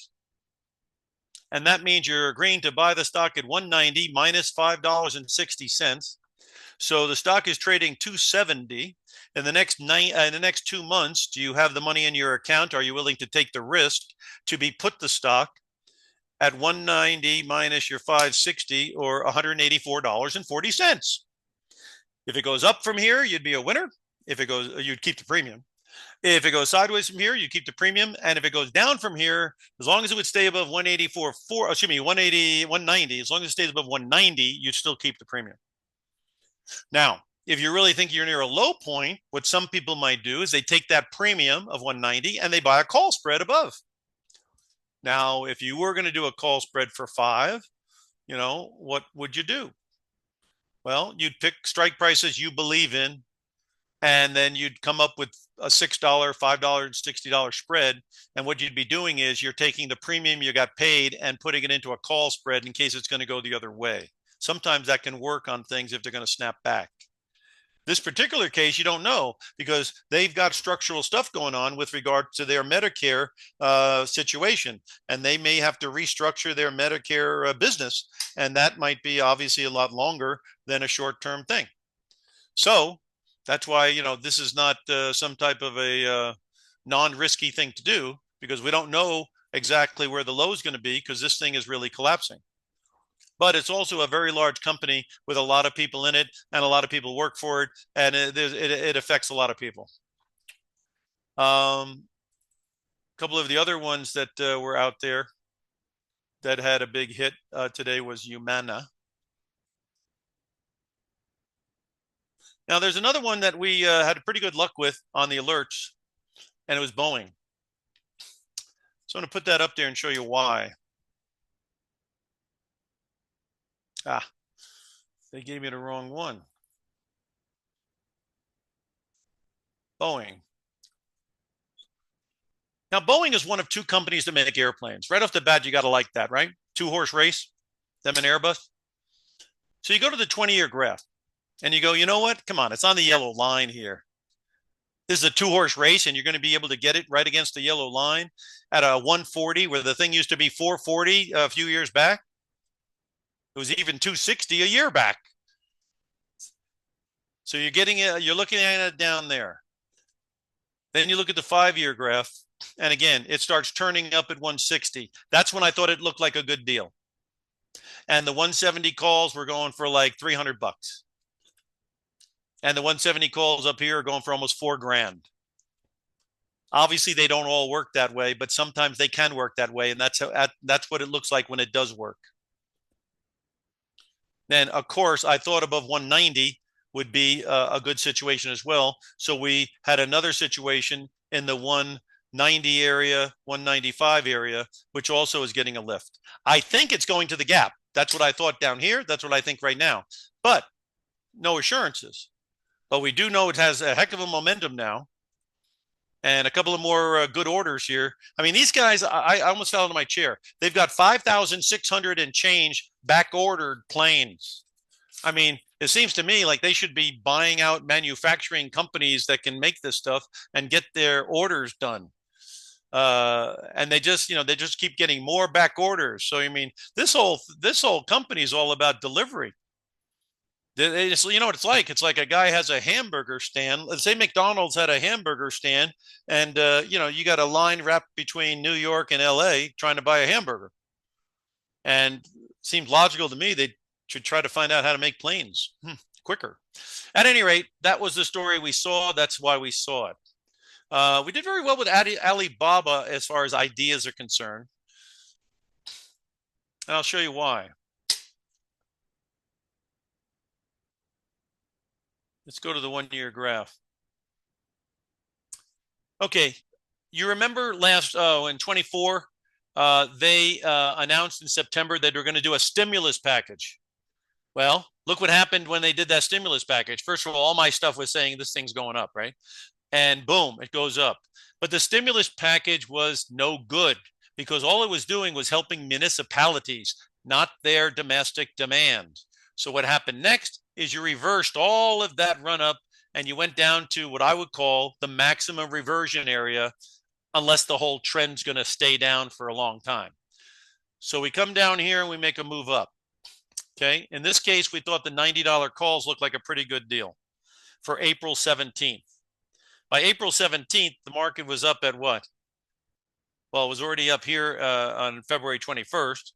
And that means you're agreeing to buy the stock at 190 minus $5.60. So the stock is trading 270. In the next 2 months, do you have the money in your account? Are you willing to take the risk to be put the stock at 190 minus your 560, or $184.40? If it goes up from here, you'd be a winner. If it goes, you'd keep the premium. If it goes sideways from here, you keep the premium. And if it goes down from here, as long as it would stay above 184, 180, 190, as long as it stays above 190, you still keep the premium. Now, if you really think you're near a low point, what some people might do is they take that premium of 190 and they buy a call spread above. Now, if you were going to do a call spread for 5, what would you do? Well, you'd pick strike prices you believe in, and then you'd come up with a $6, $5, and $60 spread. And what you'd be doing is you're taking the premium you got paid and putting it into a call spread in case it's going to go the other way. Sometimes that can work on things if they're going to snap back. This particular case, you don't know because they've got structural stuff going on with regard to their Medicare situation, and they may have to restructure their Medicare business, and that might be obviously a lot longer than a short-term thing. So that's why, this is not some type of a non-risky thing to do because we don't know exactly where the low is going to be because this thing is really collapsing. But it's also a very large company with a lot of people in it and a lot of people work for it, and it affects a lot of people. A couple of the other ones that were out there that had a big hit today was Humana. Now, there's another one that we had pretty good luck with on the alerts, and it was Boeing. So I'm going to put that up there and show you why. They gave me the wrong one. Boeing. Now, Boeing is one of 2 companies that make airplanes. Right off the bat, you got to like that, right? 2-horse race, them and Airbus. So you go to the 20-year graph and you go, you know what? Come on, it's on the yellow line here. This is a 2-horse race, and you're going to be able to get it right against the yellow line at a 140, where the thing used to be 440 a few years back. It was even 260 a year back. So you're looking at it down there. Then you look at the 5-year graph, and again, it starts turning up at 160. That's when I thought it looked like a good deal. And the 170 calls were going for like $300. And the 170 calls up here are going for almost $4,000. Obviously, they don't all work that way, but sometimes they can work that way, and that's what it looks like when it does work. Then, of course, I thought above 190 would be a good situation as well. So we had another situation in the 190 area, 195 area, which also is getting a lift. I think it's going to the gap. That's what I thought down here. That's what I think right now. But no assurances. But we do know it has a heck of a momentum now. And a couple of more good orders here. I mean, these guys, I almost fell into my chair. They've got 5,600 and change back-ordered planes. I mean, it seems to me like they should be buying out manufacturing companies that can make this stuff and get their orders done. And they just keep getting more back orders. So, I mean, this whole company is all about delivery. They just, you know what it's like? It's like a guy has a hamburger stand. Let's say McDonald's had a hamburger stand, and you got a line wrapped between New York and LA trying to buy a hamburger. And it seems logical to me they should try to find out how to make planes quicker. At any rate, that was the story we saw. That's why we saw it. We did very well with Alibaba as far as ideas are concerned. And I'll show you why. Let's go to the 1-year graph. Okay, you remember in 24, they announced in September that they're going to do a stimulus package. Well, look what happened when they did that stimulus package. First of all my stuff was saying this thing's going up, right? And boom, it goes up. But the stimulus package was no good because all it was doing was helping municipalities, not their domestic demand. So what happened next is you reversed all of that run up and you went down to what I would call the maximum reversion area, unless the whole trend's going to stay down for a long time. So we come down here and we make a move up. Okay. In this case, we thought the $90 calls looked like a pretty good deal for April 17th. By April 17th, the market was up at what? Well, it was already up here on February 21st,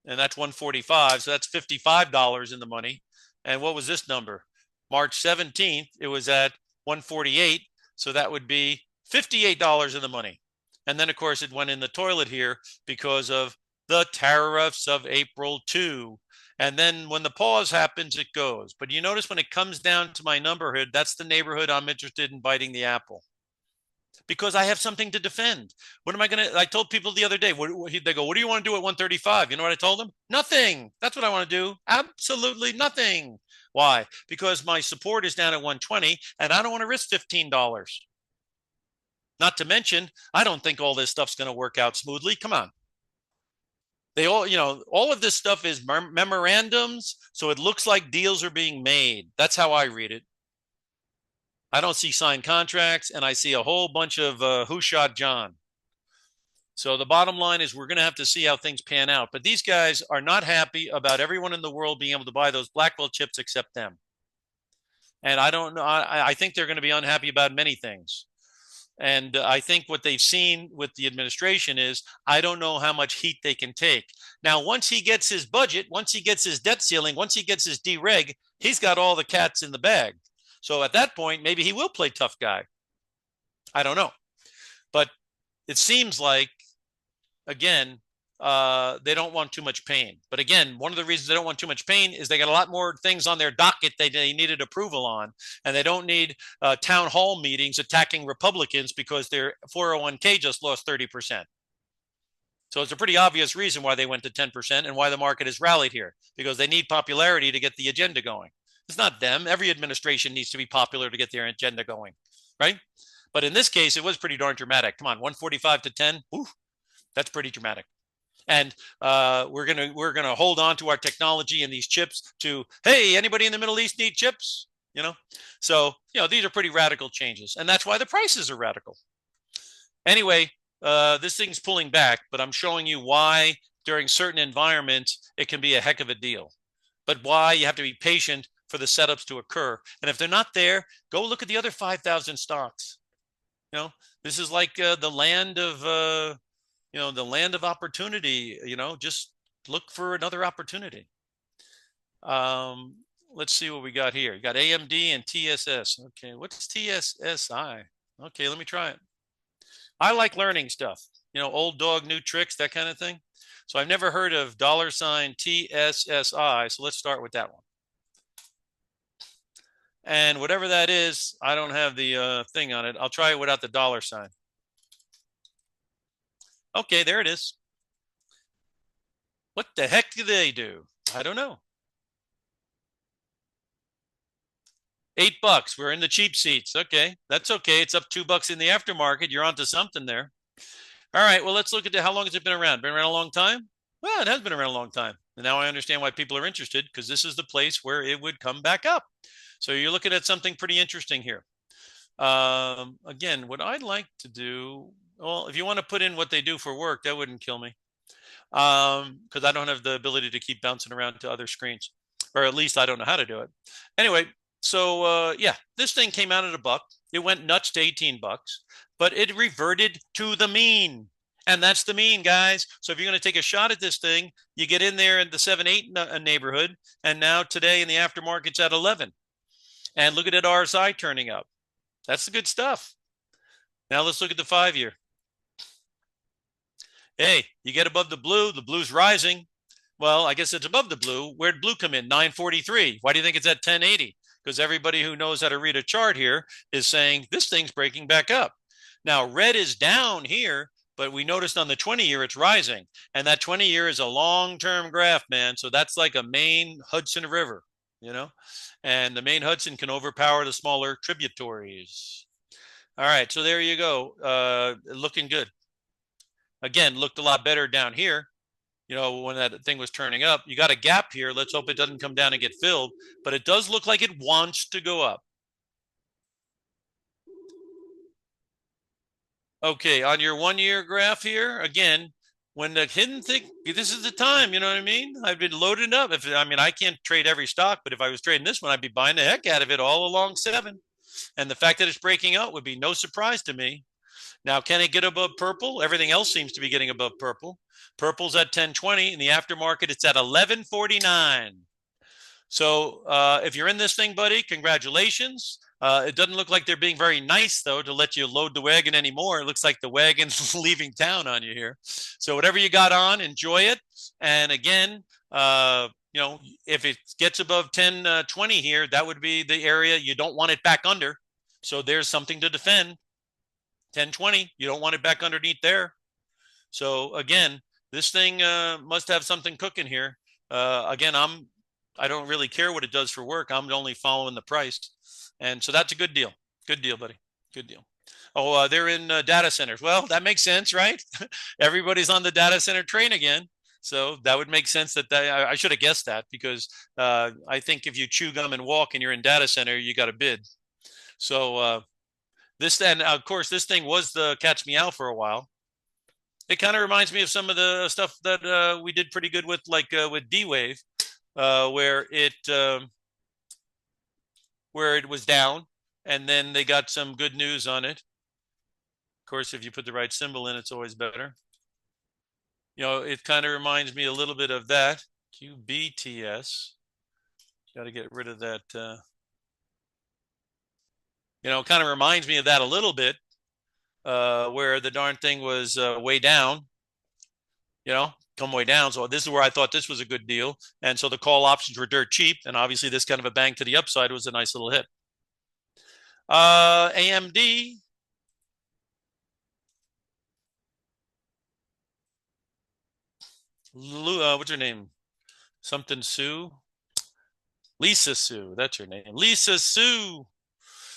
and that's 145. So that's $55 in the money. And what was this number? March 17th, it was at 148. So that would be $58 in the money. And then, of course, it went in the toilet here because of the tariffs of April 2. And then when the pause happens, it goes. But you notice when it comes down to my neighborhood, that's the neighborhood I'm interested in biting the apple because I have something to defend. What am I going to? I told people the other day, they go, what do you want to do at 135? You know what I told them? Nothing. That's what I want to do. Absolutely nothing. Why? Because my support is down at 120 and I don't want to risk $15. Not to mention, I don't think all this stuff's going to work out smoothly. Come on. They all, all of this stuff is memorandums. So it looks like deals are being made. That's how I read it. I don't see signed contracts, and I see a whole bunch of who shot John. So the bottom line is we're going to have to see how things pan out. But these guys are not happy about everyone in the world being able to buy those Blackwell chips except them. And I don't know. I think they're going to be unhappy about many things. And I think what they've seen with the administration is I don't know how much heat they can take. Now, once he gets his budget, once he gets his debt ceiling, once he gets his dereg, he's got all the cats in the bag. So at that point, maybe he will play tough guy. I don't know. But it seems like, again, they don't want too much pain. But again, one of the reasons they don't want too much pain is they got a lot more things on their docket they needed approval on, and they don't need town hall meetings attacking Republicans because their 401k just lost 30%. So it's a pretty obvious reason why they went to 10% and why the market has rallied here, because they need popularity to get the agenda going. It's not them. Every administration needs to be popular to get their agenda going, right? But in this case, it was pretty darn dramatic. Come on, 145 to 10. Ooh, that's pretty dramatic. And we're gonna hold on to our technology and these chips to, hey, anybody in the Middle East need chips? So these are pretty radical changes, and that's why the prices are radical. Anyway, this thing's pulling back, but I'm showing you why during certain environments it can be a heck of a deal, but why you have to be patient for the setups to occur. And if they're not there, go look at the other 5,000 stocks. This is like the land of the land of opportunity. Just look for another opportunity. Let's see what we got here. You got AMD and TSS. Okay, what's TSSI? Okay, let me try it. I like learning stuff. Old dog, new tricks, that kind of thing. So I've never heard of $TSSI. So let's start with that one. And whatever that is, I don't have the thing on it. I'll try it without the dollar sign. Okay, there it is. What the heck do they do? I don't know. $8. We're in the cheap seats. Okay, that's okay. It's up $2 in the aftermarket. You're onto something there. All right, well, let's look at how long has it been around? Been around a long time? Well, it has been around a long time. And now I understand why people are interested, because this is the place where it would come back up. So you're looking at something pretty interesting here. Again, what I'd like to do, well, if you want to put in what they do for work, that wouldn't kill me, because I don't have the ability to keep bouncing around to other screens, or at least I don't know how to do it. Anyway, so yeah, this thing came out at $1. It went nuts to $18, but it reverted to the mean. And that's the mean, guys. So if you're going to take a shot at this thing, you get in there in the 7-8 neighborhood. And now today in the aftermarket's at 11. And look at that RSI turning up. That's the good stuff. Now let's look at the 5-year. Hey, you get above the blue's rising. Well, I guess it's above the blue. Where'd blue come in? 943. Why do you think it's at 1080? Because everybody who knows how to read a chart here is saying this thing's breaking back up. Now, red is down here, but we noticed on the 20-year it's rising. And that 20-year is a long-term graph, man. So that's like a main Hudson River, and the main Hudson can overpower the smaller tributaries. All right, so there you go. Looking good. Again, looked a lot better down here. When that thing was turning up, you got a gap here. Let's hope it doesn't come down and get filled, but it does look like it wants to go up. Okay, on your 1-year graph here, again, when the hidden thing, this is the time, you know what I mean? I've been loaded up. I can't trade every stock, but if I was trading this one, I'd be buying the heck out of it all along 7. And the fact that it's breaking out would be no surprise to me. Now, can it get above purple? Everything else seems to be getting above purple. Purple's at 1020. In the aftermarket, it's at 1149. So if you're in this thing, buddy, congratulations. It doesn't look like they're being very nice, though, to let you load the wagon anymore. It looks like the wagon's leaving town on you here. So whatever you got on, enjoy it. And again, if it gets above 1020 here, that would be the area you don't want it back under. So there's something to defend. 1020, you don't want it back underneath there. So again, this thing must have something cooking here. Again, I don't really care what it does for work. I'm only following the price. And so that's a good deal. Good deal, buddy. Good deal. Oh, they're in data centers. Well, that makes sense, right? Everybody's on the data center train again. So that would make sense I should have guessed that, because I think if you chew gum and walk and you're in data center, you got a bid. So and of course, this thing was the catch me out for a while. It kind of reminds me of some of the stuff that we did pretty good with, like with D-Wave, where it was down, and then they got some good news on it. Of course, if you put the right symbol in, it's always better. It kind of reminds me a little bit of that. QBTS. Got to get rid of that. Kind of reminds me of that a little bit, where the darn thing was way down. Come way down. So this is where I thought this was a good deal. And so the call options were dirt cheap. And obviously this kind of a bang to the upside was a nice little hit. AMD. What's her name? Something Sue? Lisa Sue. That's her name. Lisa Sue.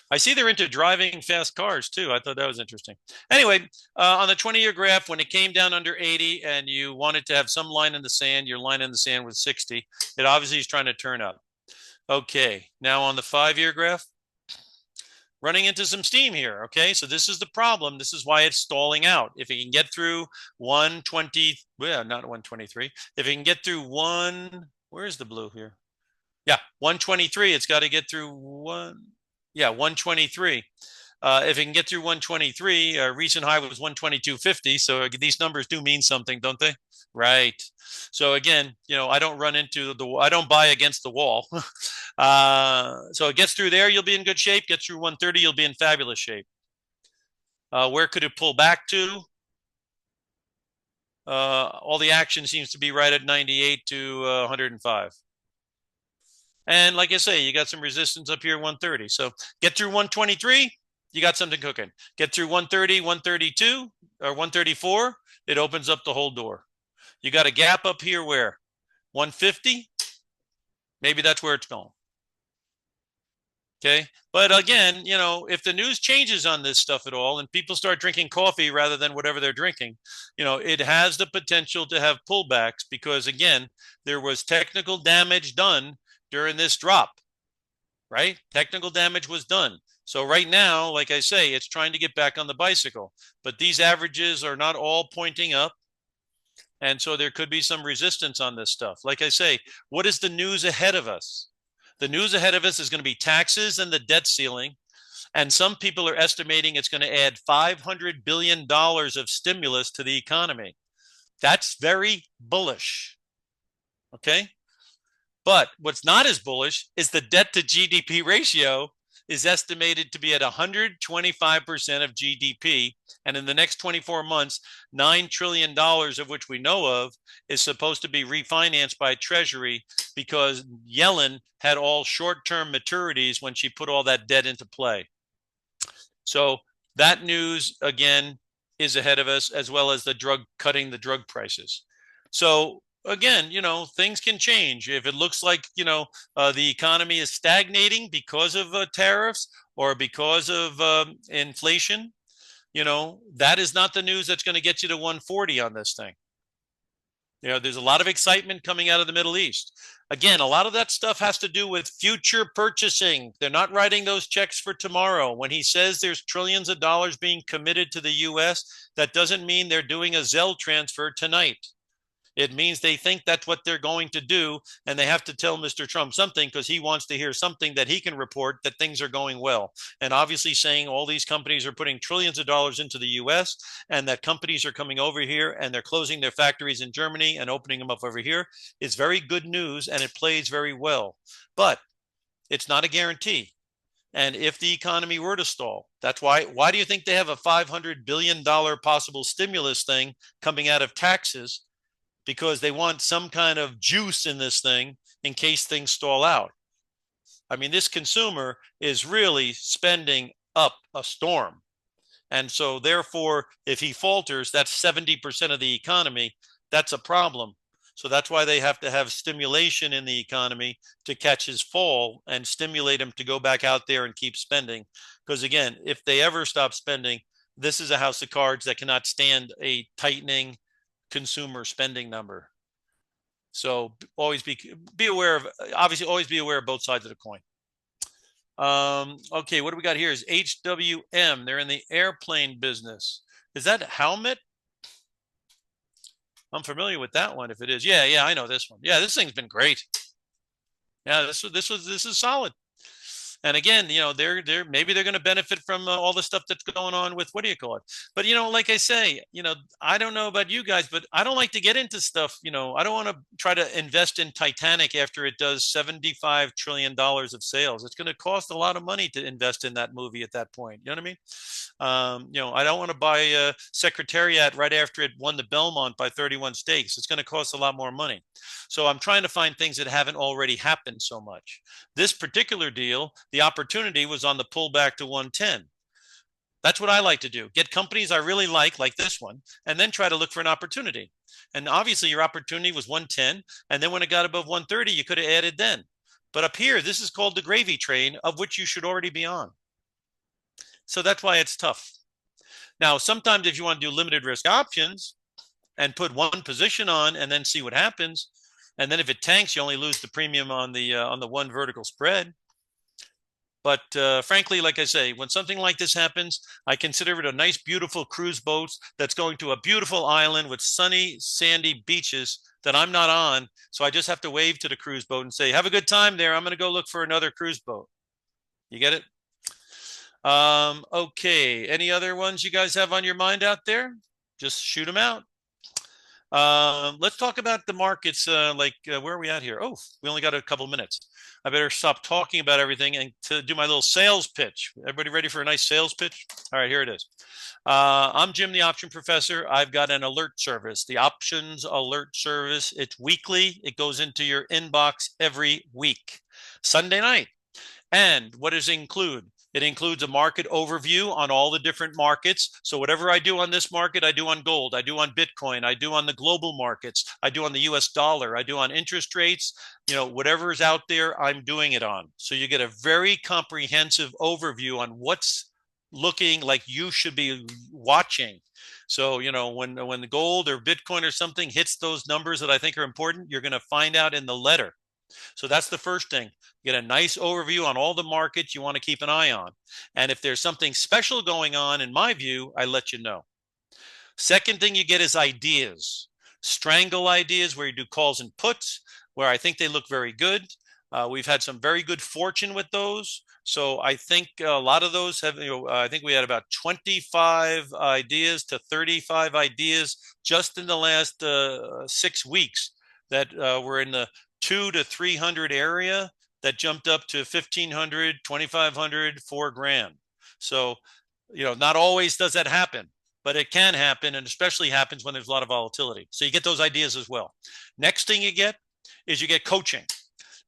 I see they're into driving fast cars too. I thought that was interesting. Anyway, on the 20-year graph, when it came down under 80 and you wanted to have some line in the sand, your line in the sand was 60. It obviously is trying to turn up. Okay, now on the 5-year graph, running into some steam here. Okay, so this is the problem. This is why it's stalling out. If it can get through 120, well, not 123. If it can get through where's the blue here? Yeah, 123. It's got to get through 123. If it can get through 123, recent high was 122.50. So these numbers do mean something, don't they? Right. So again, I don't I don't buy against the wall. So it gets through there, you'll be in good shape. Gets through 130, you'll be in fabulous shape. Where could it pull back to? All the action seems to be right at 98 to 105. And like I say, you got some resistance up here at 130. So get through 123, you got something cooking. Get through 130, 132, or 134, it opens up the whole door. You got a gap up here where? 150? Maybe that's where it's going. Okay. But again, if the news changes on this stuff at all and people start drinking coffee rather than whatever they're drinking, it has the potential to have pullbacks, because again, there was technical damage done during this drop, right? Technical damage was done. So right now, like I say, it's trying to get back on the bicycle, but these averages are not all pointing up. And so there could be some resistance on this stuff. Like I say, what is the news ahead of us? The news ahead of us is going to be taxes and the debt ceiling. And some people are estimating it's going to add $500 billion of stimulus to the economy. That's very bullish. Okay. But what's not as bullish is the debt to GDP ratio is estimated to be at 125% of GDP. And in the next 24 months, $9 trillion of which we know of is supposed to be refinanced by Treasury, because Yellen had all short-term maturities when she put all that debt into play. So that news, again, is ahead of us, as well as cutting the drug prices. So again, things can change. If it looks like, the economy is stagnating because of tariffs or because of inflation, that is not the news that's going to get you to 140 on this thing. There's a lot of excitement coming out of the Middle East. Again, a lot of that stuff has to do with future purchasing. They're not writing those checks for tomorrow. When he says there's trillions of dollars being committed to the U.S., that doesn't mean they're doing a Zelle transfer tonight. It means they think that's what they're going to do, and they have to tell Mr. Trump something because he wants to hear something that he can report that things are going well. And obviously saying all these companies are putting trillions of dollars into the US and that companies are coming over here and they're closing their factories in Germany and opening them up over here is very good news, and it plays very well. But it's not a guarantee. And if the economy were to stall, that's why do you think they have a $500 billion possible stimulus thing coming out of taxes? Because they want some kind of juice in this thing in case things stall out. I mean, this consumer is really spending up a storm. And so therefore, if he falters, that's 70% of the economy. That's a problem. So that's why they have to have stimulation in the economy to catch his fall and stimulate him to go back out there and keep spending. Because again, if they ever stop spending, this is a house of cards that cannot stand a tightening consumer spending number. So always be aware of, obviously always be aware of both sides of the coin. Okay, what do we got here is HWM. They're in the airplane business. Is that helmet? I'm familiar with that one. If it is, yeah, I know this one. Yeah, this thing's been great. Yeah, this is solid. And again, maybe they're going to benefit from all the stuff that's going on with what do you call it? But like I say, I don't know about you guys, but I don't like to get into stuff. I don't want to try to invest in Titanic after it does $75 trillion of sales. It's going to cost a lot of money to invest in that movie at that point. You know what I mean? I don't want to buy Secretariat right after it won the Belmont by 31 stakes. It's going to cost a lot more money. So I'm trying to find things that haven't already happened so much. This particular deal, the opportunity was on the pullback to 110. That's what I like to do. Get companies I really like this one, and then try to look for an opportunity. And obviously your opportunity was 110. And then when it got above 130, you could have added then. But up here, this is called the gravy train, of which you should already be on. So that's why it's tough. Now, sometimes if you want to do limited risk options and put one position on and then see what happens, and then if it tanks, you only lose the premium on the one vertical spread. But frankly, like I say, when something like this happens, I consider it a nice, beautiful cruise boat that's going to a beautiful island with sunny, sandy beaches that I'm not on. So I just have to wave to the cruise boat and say, have a good time there. I'm going to go look for another cruise boat. You get it? Okay. Any other ones you guys have on your mind out there? Just shoot them out. Let's talk about the markets. Where are we at here? Oh, we only got a couple minutes. I better stop talking about everything and to do my little sales pitch. Everybody ready for a nice sales pitch? All right, here it is. I'm Jim, the option professor. I've got an alert service, the options alert service. It's weekly. It goes into your inbox every week, Sunday night. And what does it include? It includes a market overview on all the different markets. So whatever I do on this market, I do on gold, I do on Bitcoin, I do on the global markets, I do on the US dollar, I do on interest rates, whatever is out there, I'm doing it on. So you get a very comprehensive overview on what's looking like you should be watching. So, when the gold or Bitcoin or something hits those numbers that I think are important, you're going to find out in the letter. So that's the first thing. Get a nice overview on all the markets you want to keep an eye on. And if there's something special going on, in my view, I let you know. Second thing you get is ideas. Strangle ideas where you do calls and puts, where I think they look very good. We've had some very good fortune with those. So I think a lot of those have, I think we had about 25 ideas to 35 ideas just in the last 6 weeks that were in the 200 to 300 area that jumped up to 1,500, 2,500, $4,000. So, not always does that happen, but it can happen, and especially happens when there's a lot of volatility. So you get those ideas as well. Next thing you get is you get coaching.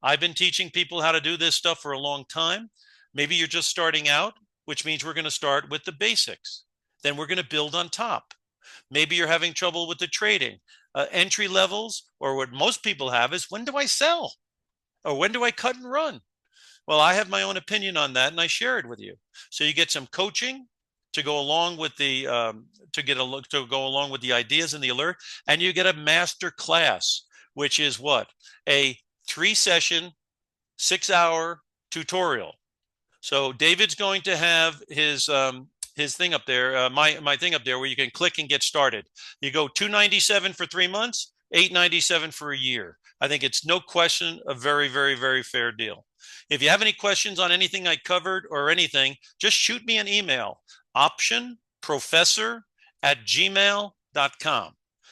I've been teaching people how to do this stuff for a long time. Maybe you're just starting out, which means we're going to start with the basics. Then we're going to build on top. Maybe you're having trouble with the trading. Entry levels, or what most people have, is when do I sell? Or when do I cut and run? Well, I have my own opinion on that, and I share it with you. So you get some coaching to go along with the go along with the ideas in the alert, and you get a master class, which is what? A 3-session, 6-hour tutorial. So David's going to have his thing up there, my thing up there, where you can click and get started. You go $297 for 3 months. $8.97 for a year. I think it's no question a very, very, very fair deal. If you have any questions on anything I covered or anything, just shoot me an email, optionprofessor@gmail.com.